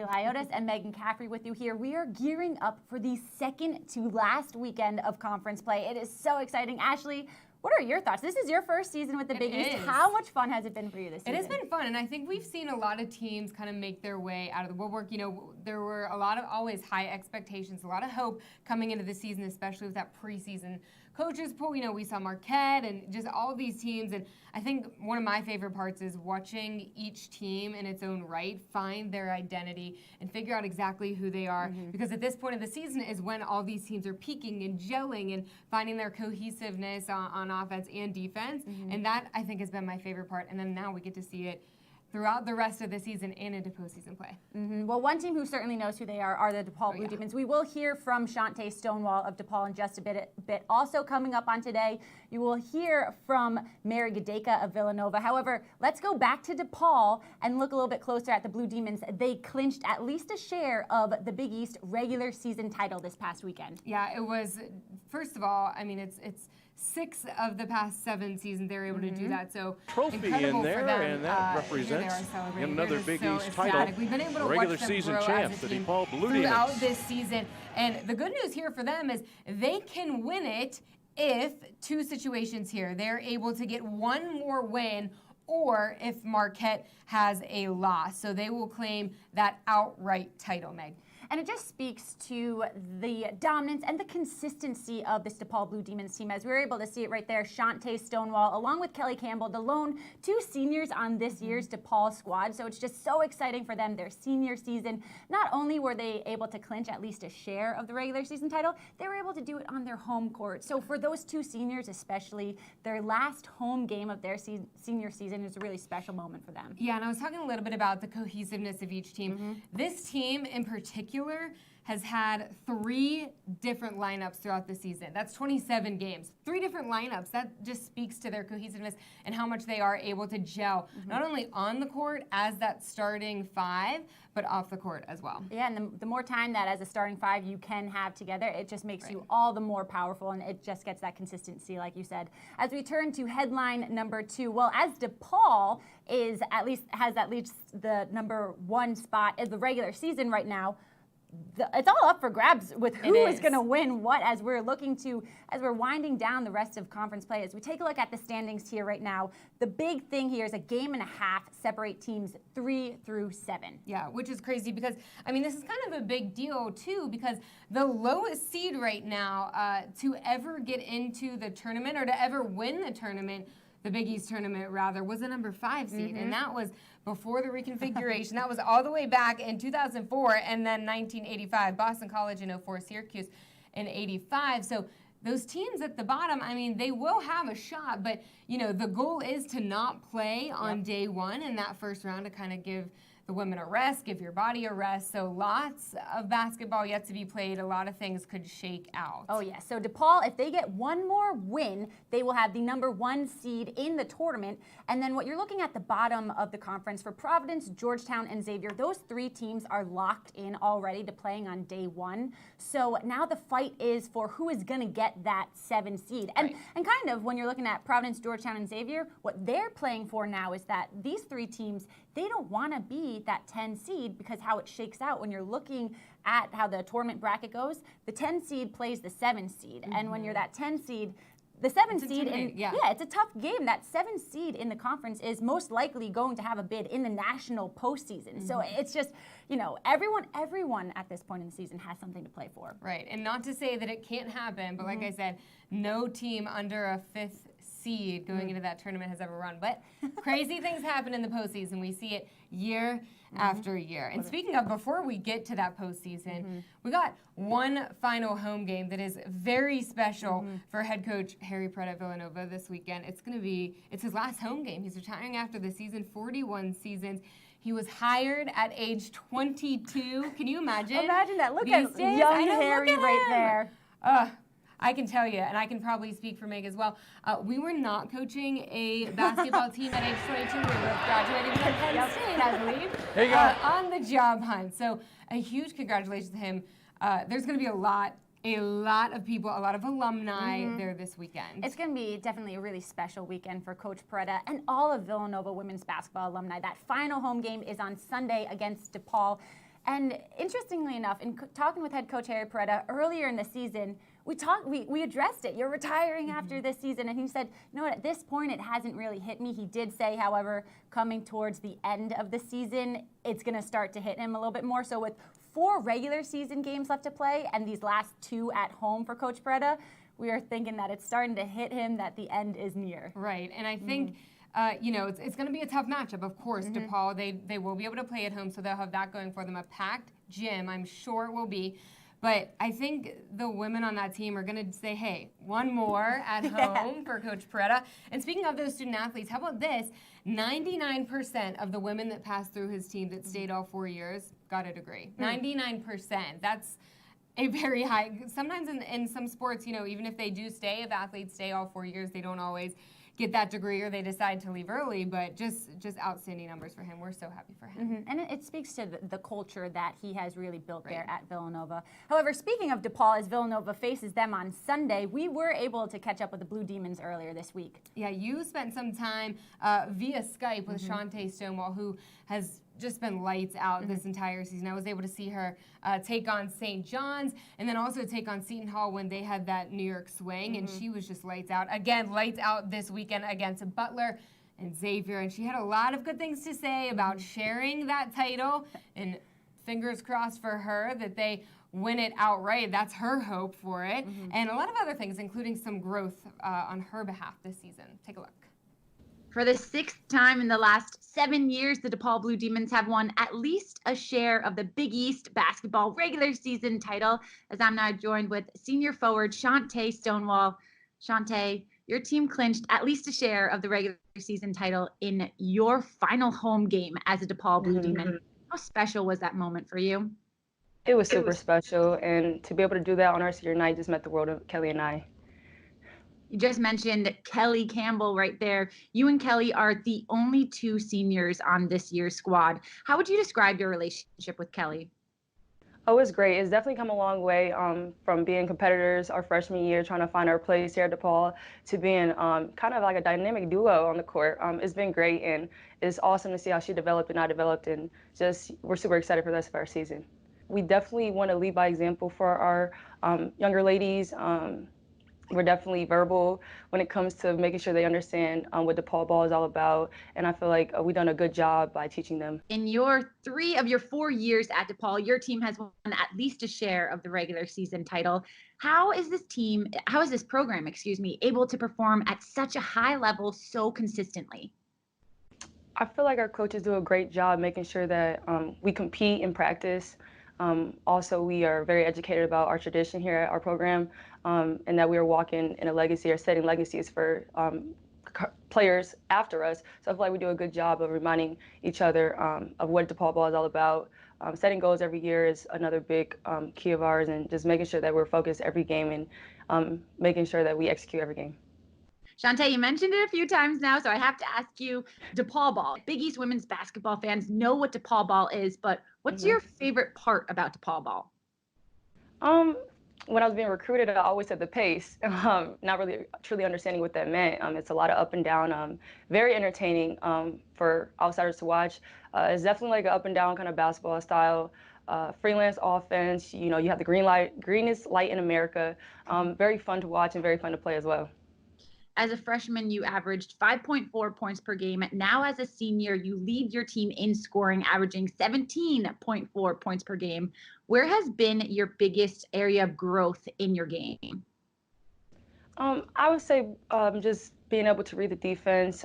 Liotis and Megan Caffrey with you here. We are gearing up for the second to last weekend of conference play. It is so exciting. Ashley, what are your thoughts? This is your first season with the Big East. How much fun has it been for you this season? It has been fun, and I think we've seen a lot of teams kind of make their way out of the woodwork. You know, there were a lot of always high expectations, a lot of hope coming into the season, especially with that preseason coaches pool. You know, we saw Marquette and just all of these teams, and I think one of my favorite parts is watching each team in its own right find their identity and figure out exactly who they are, because at this point of the season is when all these teams are peaking and gelling and finding their cohesiveness on offense and defense, and that I think has been my favorite part, and then now we get to see it throughout the rest of the season and into postseason play. Well, one team who certainly knows who they are the Depaul Blue Demons. We will hear from Shantae Stonewall of Depaul in just a bit. Also coming up on today, you will hear from Mary Gadeka of Villanova. However, let's go back to Depaul and look a little bit closer at the Blue Demons. They clinched at least a share of the Big East regular season title this past weekend. Yeah, it was, first of all, I mean, it's 6 of the past 7 seasons they're able to do that. So trophy in there, and that represents another Big East title. We've been able to regular watch them season grow champs, as a the team Depaul Blue throughout Demons. this season. And the good news here for them is they can win it if 2 situations here. They're able to get 1 more win, or if Marquette has a loss. So they will claim that outright title, Meg. And it just speaks to the dominance and the consistency of this Depaul Blue Demons team, as we were able to see it right there. Shantae Stonewall, along with Kelly Campbell, the lone 2 seniors on this year's Depaul squad. So it's just so exciting for them, their senior season. Not only were they able to clinch at least a share of the regular season title, they were able to do it on their home court. So for those 2 seniors especially, their last home game of their senior season is a really special moment for them. Yeah, and I was talking a little bit about the cohesiveness of each team. This team in particular has had 3 different lineups throughout the season. That's 27 games. 3 different lineups. That just speaks to their cohesiveness and how much they are able to gel, not only on the court as that starting 5, but off the court as well. Yeah, and the more time that as a starting 5 you can have together, it just makes you all the more powerful, and it just gets that consistency, like you said. As we turn to headline number 2, well, as DePaul has at least the number 1 spot in the regular season right now, it's all up for grabs with who is going to win what, as we're winding down the rest of conference play. As we take a look at the standings here right now, the big thing here is a game and a half separate teams 3 through 7. Yeah, which is crazy because, I mean, this is kind of a big deal too, because the lowest seed right now to ever get into the tournament, or to ever win the tournament, the Big East tournament rather, was a number 5 seed, and that was before the reconfiguration. That was all the way back in 2004, and then 1985, Boston College in 04, Syracuse in 85. So those teams at the bottom, I mean, they will have a shot, but you know, the goal is to not play on day 1 in that first round, to kind of give the women a rest, give your body a rest. So lots of basketball yet to be played. A lot of things could shake out. Oh, yeah. So DePaul, if they get 1 more win, they will have the number 1 seed in the tournament. And then what you're looking at the bottom of the conference for Providence, Georgetown, and Xavier, those 3 teams are locked in already to playing on day 1. So now the fight is for who is going to get that 7 seed. And kind of when you're looking at Providence, Georgetown, and Xavier, what they're playing for now is that these 3 teams, they don't want to be that 10 seed, because how it shakes out when you're looking at how the tournament bracket goes, the 10 seed plays the 7 seed. And when you're that 10 seed, the 7 seed, it's a tough game. That 7 seed in the conference is most likely going to have a bid in the national postseason. So it's just, you know, everyone at this point in the season has something to play for. Right, and not to say that it can't happen, but like I said, no team under a 5th seed going into that tournament has ever run. But crazy things happen in the postseason. We see it year after year. And speaking of, before we get to that postseason, we got one final home game that is very special for head coach Harry Pratt at Villanova this weekend. It's his last home game. He's retiring after the season, 41 seasons. He was hired at age 22. Can you imagine? Imagine that. Look at young Harry right there. I can tell you, and I can probably speak for Meg as well, we were not coaching a basketball team at age 22. We were graduating from Penn State, I believe, on the job hunt. So a huge congratulations to him. There's going to be a lot of people, a lot of alumni there this weekend. It's going to be definitely a really special weekend for Coach Peretta and all of Villanova women's basketball alumni. That final home game is on Sunday against DePaul. And interestingly enough, in talking with head coach Harry Peretta earlier in the season, we addressed it. You're retiring after this season. And he said, you know what, at this point, it hasn't really hit me. He did say, however, coming towards the end of the season, it's going to start to hit him a little bit more. So with 4 regular season games left to play and these last 2 at home for Coach Peretta, we are thinking that it's starting to hit him that the end is near. Right. And I think, it's going to be a tough matchup, of course. Depaul, they will be able to play at home, so they'll have that going for them. A packed gym, I'm sure it will be. But I think the women on that team are going to say, hey, one more at home for Coach Peretta. And speaking of those student athletes, how about this? 99% of the women that passed through his team that stayed all 4 years got a degree. 99%. That's a very high. Sometimes in some sports, even if they do stay, if athletes stay all 4 years, they don't always get that degree or they decide to leave early, but just outstanding numbers for him. We're so happy for him. And it speaks to the culture that he has really built there at Villanova. However, speaking of Depaul, as Villanova faces them on Sunday, we were able to catch up with the Blue Demons earlier this week. Yeah, you spent some time via Skype with Shantae Stonewall, who has just been lights out this entire season. I was able to see her take on St. John's and then also take on Seton Hall when they had that New York swing, and she was just lights out. Again, lights out this weekend against Butler and Xavier, and she had a lot of good things to say about sharing that title, and fingers crossed for her that they win it outright. That's her hope for it, and a lot of other things, including some growth on her behalf this season. Take a look. For the 6th time in the last 7 years, the Depaul Blue Demons have won at least a share of the Big East basketball regular season title, as I'm now joined with senior forward Shantae Stonewall. Shantae, your team clinched at least a share of the regular season title in your final home game as a Depaul Blue Demon. How special was that moment for you? It was super special, and to be able to do that on our senior night just meant the world of Kelly and I. You just mentioned Kelly Campbell right there. You and Kelly are the only 2 seniors on this year's squad. How would you describe your relationship with Kelly? Oh, it's great. It's definitely come a long way from being competitors our freshman year, trying to find our place here at Depaul, to being kind of like a dynamic duo on the court. It's been great, and it's awesome to see how she developed and I developed, and just we're super excited for the rest of our season. We definitely want to lead by example for our younger ladies. We're definitely verbal when it comes to making sure they understand what Depaul ball is all about, and I feel like we've done a good job by teaching them. In your 3 of your 4 years at Depaul, your team has won at least a share of the regular season title. How is this program, able to perform at such a high level so consistently? I feel like our coaches do a great job making sure that we compete in practice. Also, we are very educated about our tradition here at our program, and that we are walking in a legacy or setting legacies for players after us. So I feel like we do a good job of reminding each other of what Depaul ball is all about. Setting goals every year is another big key of ours, and just making sure that we're focused every game and making sure that we execute every game. Shantae, you mentioned it a few times now, so I have to ask you, Depaul ball. Big East women's basketball fans know what Depaul ball is, but what's your favorite part about Depaul ball? When I was being recruited, I always said the pace, not really truly understanding what that meant. It's a lot of up and down, very entertaining for outsiders to watch. It's definitely like an up and down kind of basketball style. Freelance offense, you have the greenest light in America. Very fun to watch and very fun to play as well. As a freshman, you averaged 5.4 points per game. Now as a senior, you lead your team in scoring, averaging 17.4 points per game. Where has been your biggest area of growth in your game? I would say just being able to read the defense,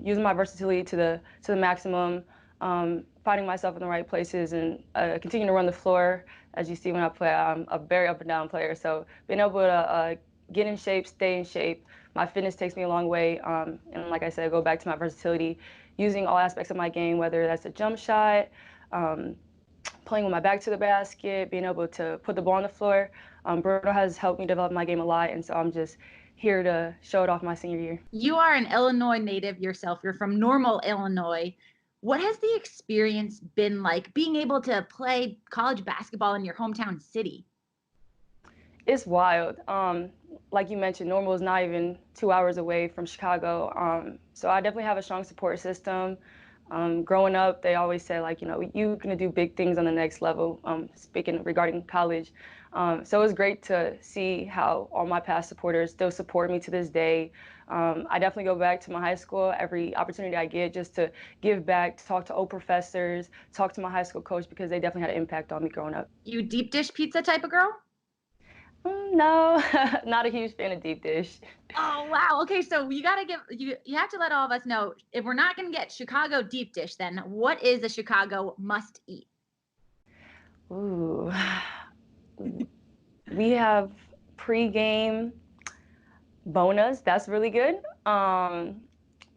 using my versatility to the maximum, finding myself in the right places, and continuing to run the floor. As you see when I play, I'm a very up and down player. So being able to get in shape, stay in shape. My fitness takes me a long way, and like I said, go back to my versatility, using all aspects of my game, whether that's a jump shot, playing with my back to the basket, being able to put the ball on the floor. Bruno has helped me develop my game a lot, and so I'm just here to show it off my senior year. You are an Illinois native yourself. You're from Normal, Illinois. What has the experience been like being able to play college basketball in your hometown city? It's wild. Like you mentioned, Normal is not even 2 hours away from Chicago. So I definitely have a strong support system. Growing up, they always said, like, you're going to do big things on the next level, speaking regarding college. So it was great to see how all my past supporters still support me to this day. I definitely go back to my high school every opportunity I get just to give back, to talk to old professors, talk to my high school coach, because they definitely had an impact on me growing up. You deep dish pizza type of girl? No, not a huge fan of deep dish. Oh, wow. Okay, so you gotta you have to let all of us know, if we're not gonna get Chicago deep dish, then what is a Chicago must eat? Ooh, we have pre-game bonas. That's really good.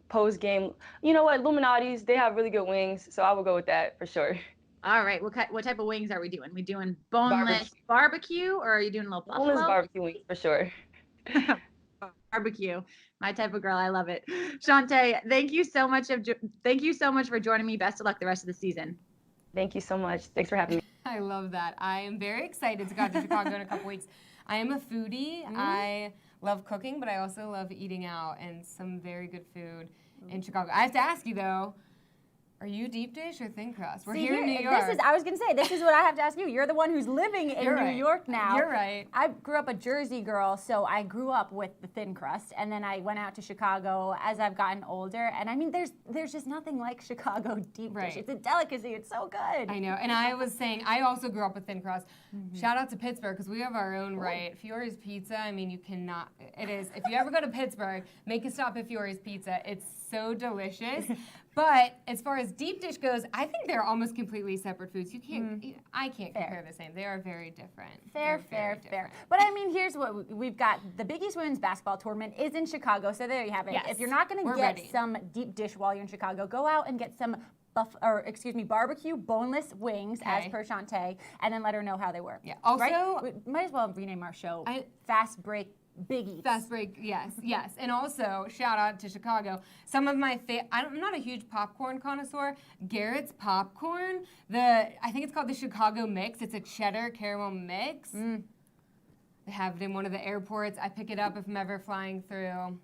Post-game, you know what? Illuminati's, they have really good wings, so I will go with that for sure. All right, what type of wings are we doing? We doing boneless barbecue, or are you doing a little buffalo? Boneless barbecue wings for sure. Barbecue, my type of girl. I love it. Shantae, thank you so much for joining me. Best of luck the rest of the season. Thank you so much. Thanks for having me. I love that. I am very excited to go to Chicago in a couple weeks. I am a foodie. I love cooking, but I also love eating out and some very good food in Chicago. I have to ask you though, are you deep dish or thin crust? We're here in New York. I was going to say, this is what I have to ask you. You're the one who's living in New York now. You're right. I grew up a Jersey girl, so I grew up with the thin crust, and then I went out to Chicago as I've gotten older, and I mean, there's just nothing like Chicago deep dish. It's a delicacy. It's so good. I know, and I was saying, I also grew up with thin crust. Shout out to Pittsburgh, because we have our own right. Fiore's Pizza, I mean, you cannot, it is, if you ever go to Pittsburgh, make a stop at Fiore's Pizza. It's so delicious. But as far as deep dish goes, I think they're almost completely separate foods. You can't, I can't compare the same. They are very different. Fair. But I mean, here's what we've got. The Big East Women's Basketball Tournament is in Chicago, so there you have it. Yes, if you're not going to get some deep dish while you're in Chicago, go out and get some barbecue boneless wings, as per Shantae, and then let her know how they work. Yeah. Also, right? We might as well rename our show Fast Break Big Eats. Fast Break, yes. And also, shout out to Chicago. Some of my I'm not a huge popcorn connoisseur. Garrett's popcorn, I think it's called the Chicago Mix. It's a cheddar caramel mix. They have it in one of the airports. I pick it up if I'm ever flying through.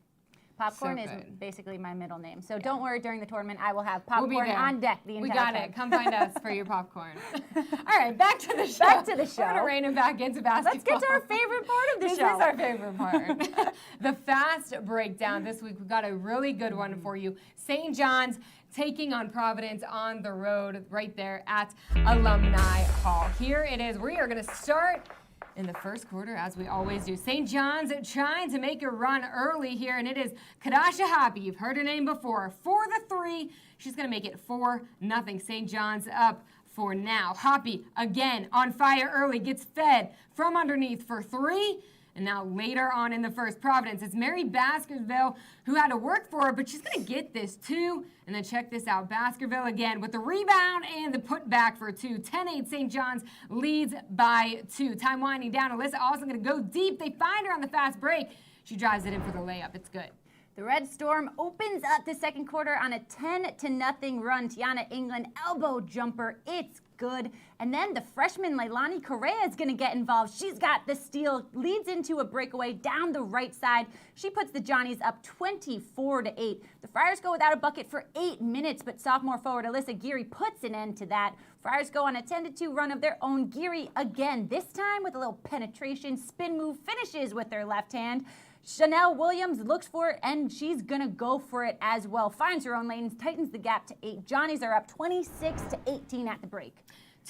Popcorn is basically my middle name. So don't worry, during the tournament, I will have popcorn on deck the entire time. We got it. Come find us for your popcorn. All right, back to the show. We're going to rein it back into basketball. Let's get to our favorite part of the show. This is our favorite part. The fast breakdown. This week, we've got a really good one for you. St. John's taking on Providence on the road right there at Alumni Hall. Here it is. We are going to start in the first quarter, as we always do. St. John's trying to make a run early here, and it is Kadasha Hoppy. You've heard her name before. For the three, she's going to make it 4-0. St. John's up for now. Hoppy, again, on fire early, gets fed from underneath for three. And now later on in the first, Providence, it's Mary Baskerville who had to work for her, but she's going to get this too. And then check this out. Baskerville again with the rebound and the putback for two. 10-8 St. John's leads by 2. Time winding down. Alyssa also going to go deep. They find her on the fast break. She drives it in for the layup. It's good. The Red Storm opens up the second quarter on a 10-0 run. Tiana England elbow jumper. It's good. And then the freshman Leilani Correa is going to get involved. She's got the steal, leads into a breakaway down the right side. She puts the Johnnies up 24-8. The Friars go without a bucket for 8 minutes, but sophomore forward Alyssa Geary puts an end to that. Friars go on a 10-2 run of their own. Geary again, this time with a little penetration, spin move, finishes with their left hand. Chanel Williams looks for it, and she's going to go for it as well. Finds her own lane, tightens the gap to 8. Johnnies are up 26-18 at the break.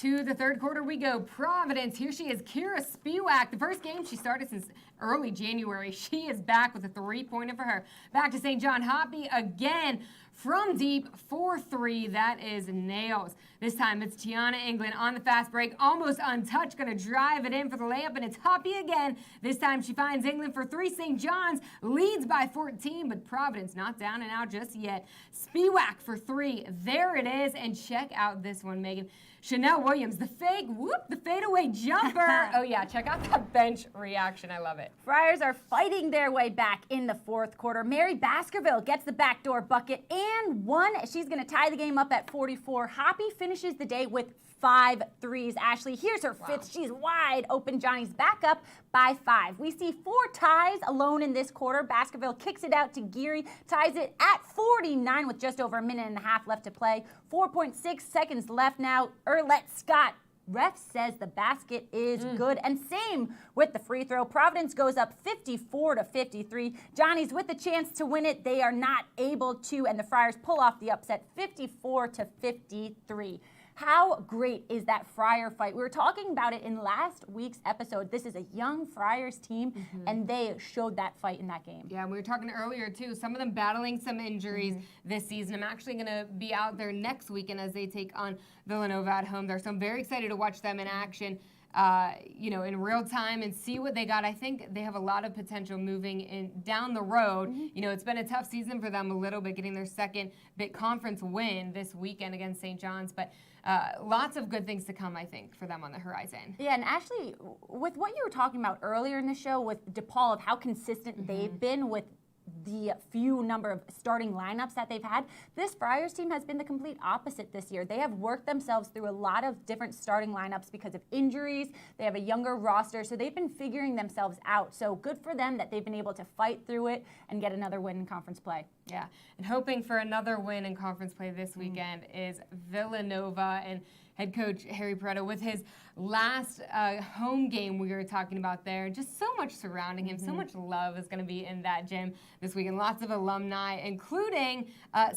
To the third quarter we go. Providence, here she is, Kira Spiewak. The first game she started since early January. She is back with a three-pointer for her. Back to St. John. Hoppy again from deep, 4-3. That is nails. This time it's Tiana England on the fast break, almost untouched, going to drive it in for the layup, and it's Hoppy again. This time she finds England for 3. St. John's leads by 14, but Providence not down and out just yet. Spiewak for 3. There it is, and check out this one, Megan. Chanel Williams, the fake, the fadeaway jumper. Oh yeah, check out that bench reaction. I love it. Friars are fighting their way back in the fourth quarter. Mary Baskerville gets the backdoor bucket and and 1. She's going to tie the game up at 44. Hoppy finishes the day with 5 threes. Ashley, here's her 5th. She's wide open. Johnny's back up by 5. We see 4 ties alone in this quarter. Baskerville kicks it out to Geary, ties it at 49 with just over a minute and a half left to play. 4.6 seconds left now. Erlette Scott, ref says the basket is good, and same with the free throw. Providence goes up 54-53. Johnny's with the chance to win it. They are not able to, and the Friars pull off the upset 54-53. How great is that Friar fight? We were talking about it in last week's episode. This is a young Friars team, and they showed that fight in that game. Yeah, we were talking earlier, too. Some of them battling some injuries this season. I'm actually going to be out there next weekend as they take on Villanova at home there. So I'm very excited to watch them in action, in real time and see what they got. I think they have a lot of potential moving in down the road. It's been a tough season for them a little bit, getting their second big conference win this weekend against St. John's. But lots of good things to come, I think, for them on the horizon. Yeah, and Ashley, with what you were talking about earlier in the show with Depaul, of how consistent they've been with the few number of starting lineups that they've had, this Friars team has been the complete opposite this year. They have worked themselves through a lot of different starting lineups because of injuries. They have a younger roster, so they've been figuring themselves out. So good for them that they've been able to fight through it and get another win in conference play. Yeah, and hoping for another win in conference play this weekend is Villanova, and head coach Harry Pareto with his last home game we were talking about there. Just so much surrounding him, so much love is going to be in that gym this weekend. Lots of alumni, including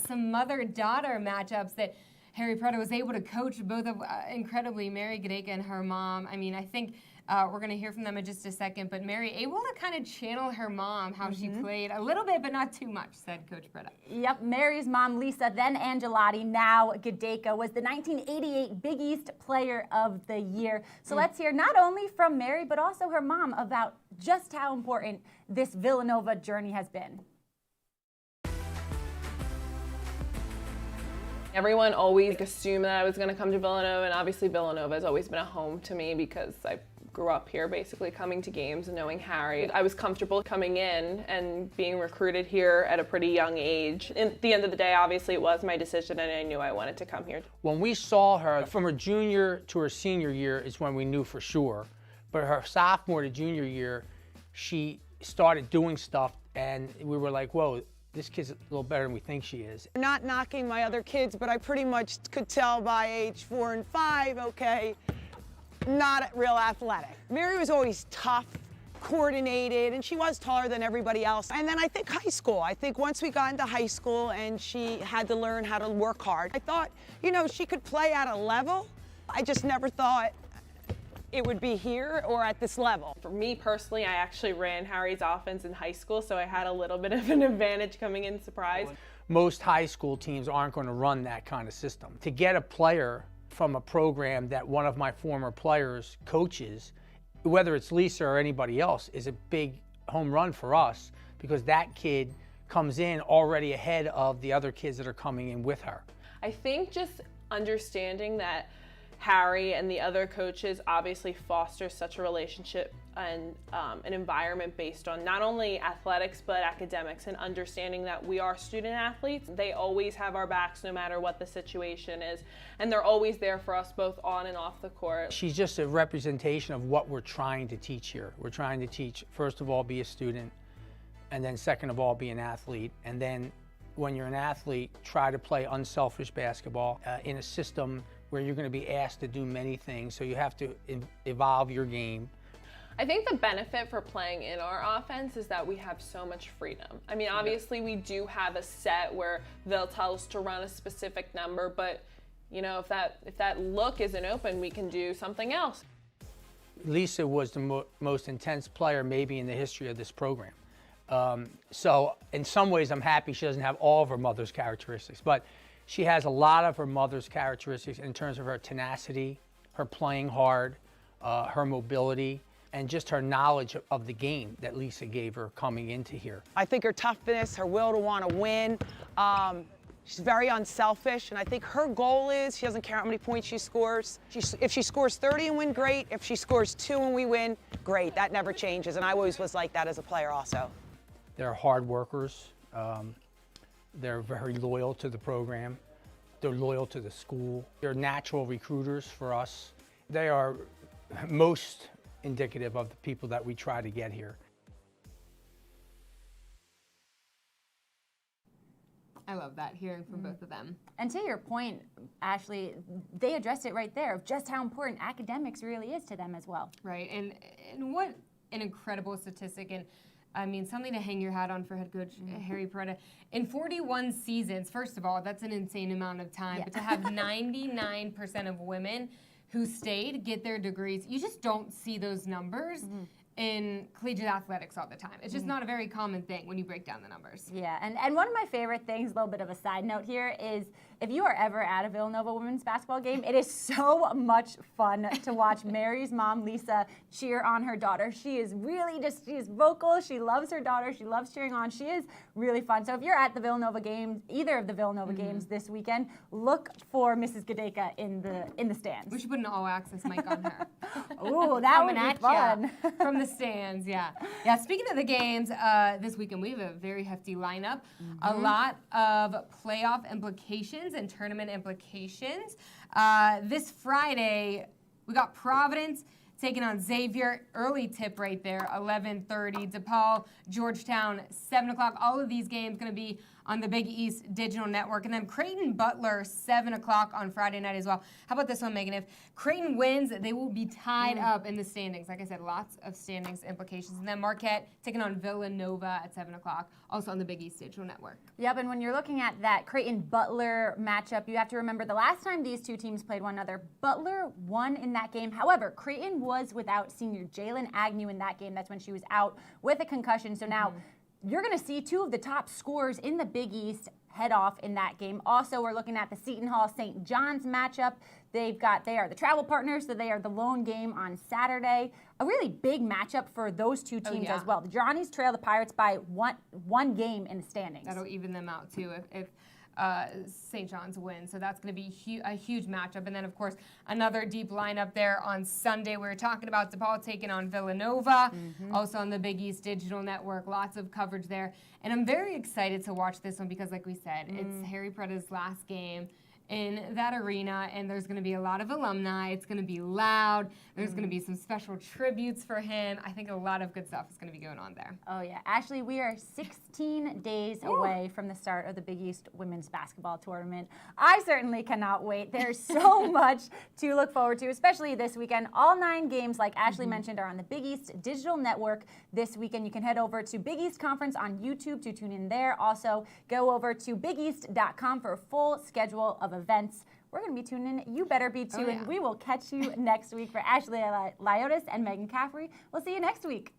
some mother-daughter matchups that Harry Pareto was able to coach, both of incredibly Mary Gadeka and her mom. I mean, I think we're going to hear from them in just a second, but Mary able to kind of channel her mom, how she played a little bit, but not too much, said Coach Pareto. Yep, Mary's mom, Lisa, then Angelotti, now Gadeka, was the 1988 Big East Player of the Year. So let's hear not only from Mary, but also her mom about just how important this Villanova journey has been. Everyone always assumed that I was going to come to Villanova, and obviously Villanova has always been a home to me because I grew up here basically coming to games and knowing Harry. I was comfortable coming in and being recruited here at a pretty young age. At the end of the day, obviously it was my decision and I knew I wanted to come here. When we saw her from her junior to her senior year is when we knew for sure. But her sophomore to junior year, she started doing stuff and we were like, whoa, this kid's a little better than we think she is. Not knocking my other kids, but I pretty much could tell by age 4 and 5, okay, not real athletic. Mary was always tough, coordinated, and she was taller than everybody else. And then I think high school. I think once we got into high school and she had to learn how to work hard, I thought, she could play at a level. I just never thought it would be here or at this level. For me personally, I actually ran Harry's offense in high school, so I had a little bit of an advantage coming in surprise. Most high school teams aren't going to run that kind of system. To get a player from a program that one of my former players coaches, whether it's Lisa or anybody else, is a big home run for us because that kid comes in already ahead of the other kids that are coming in with her. I think just understanding that Harry and the other coaches obviously foster such a relationship and an environment based on not only athletics but academics, and understanding that we are student athletes. They always have our backs no matter what the situation is, and they're always there for us both on and off the court. She's just a representation of what we're trying to teach here. We're trying to teach, first of all, be a student, and then second of all, be an athlete, and then when you're an athlete, try to play unselfish basketball in a system where you're going to be asked to do many things, so you have to evolve your game. I think the benefit for playing in our offense is that we have so much freedom. I mean, obviously we do have a set where they'll tell us to run a specific number, but if that look isn't open, we can do something else. Lisa was the most intense player maybe in the history of this program. So in some ways I'm happy she doesn't have all of her mother's characteristics, but she has a lot of her mother's characteristics in terms of her tenacity, her playing hard, her mobility, and just her knowledge of the game that Lisa gave her coming into here. I think her toughness, her will to want to win, she's very unselfish, and I think her goal is she doesn't care how many points she scores. If she scores 30 and win, great. If she scores 2 and we win, great. That never changes, and I always was like that as a player also. They're hard workers. They're very loyal to the program. They're loyal to the school. They're natural recruiters for us. They are most indicative of the people that we try to get here. I love that, hearing from both of them. And to your point, Ashley, they addressed it right there of just how important academics really is to them as well. Right, and what an incredible statistic, and I mean, something to hang your hat on for head coach Harry Peretta. In 41 seasons, first of all, that's an insane amount of time, but to have 99% of women who stayed get their degrees, you just don't see those numbers in collegiate athletics all the time. It's just not a very common thing when you break down the numbers. Yeah, and one of my favorite things, a little bit of a side note here, is if you are ever at a Villanova women's basketball game, it is so much fun to watch Mary's mom, Lisa, cheer on her daughter. She is really just, she is vocal, she loves her daughter, she loves cheering on. She is really fun. So if you're at the Villanova games, either of the Villanova games this weekend, look for Mrs. Gadeka in the stands. We should put an all-access mic on her. Ooh, that would be fun. From the stands, yeah. Yeah, speaking of the games, this weekend we have a very hefty lineup. A lot of playoff implications and tournament implications. This Friday, we got Providence taking on Xavier. Early tip right there, 11:30. Depaul, Georgetown, 7 o'clock. All of these games going to be on the Big East Digital Network. And then Creighton Butler, 7 o'clock on Friday night as well. How about this one, Megan? If Creighton wins, they will be tied up in the standings. Like I said, lots of standings implications. And then Marquette taking on Villanova at 7 o'clock, also on the Big East Digital Network. Yep, and when you're looking at that Creighton-Butler matchup, you have to remember the last time these two teams played one another, Butler won in that game. However, Creighton was without senior Jalen Agnew in that game. That's when she was out with a concussion. So now you're going to see two of the top scorers in the Big East head off in that game. Also, we're looking at the Seton Hall-St. John's matchup. They are the travel partners, so they are the lone game on Saturday. A really big matchup for those two teams as well. The Johnnies trail the Pirates by one game in the standings. That'll even them out, too, if St. John's wins. So that's going to be a huge matchup. And then, of course, another deep lineup there on Sunday. We were talking about DePaul taking on Villanova, also on the Big East Digital Network. Lots of coverage there. And I'm very excited to watch this one because, like we said, it's Harry Peretta's last game in that arena, and there's going to be a lot of alumni. It's going to be loud. There's going to be some special tributes for him. I think a lot of good stuff is going to be going on there. Oh, yeah. Ashley, we are 16 days away from the start of the Big East Women's Basketball Tournament. I certainly cannot wait. There's so much to look forward to, especially this weekend. All 9 games, like Ashley mentioned, are on the Big East Digital Network this weekend. You can head over to Big East Conference on YouTube to tune in there. Also, go over to bigeast.com for a full schedule of events. We're going to be tuning in. You better be too. And we will catch you next week. For Ashley Liotis and Megan Caffrey, we'll see you next week.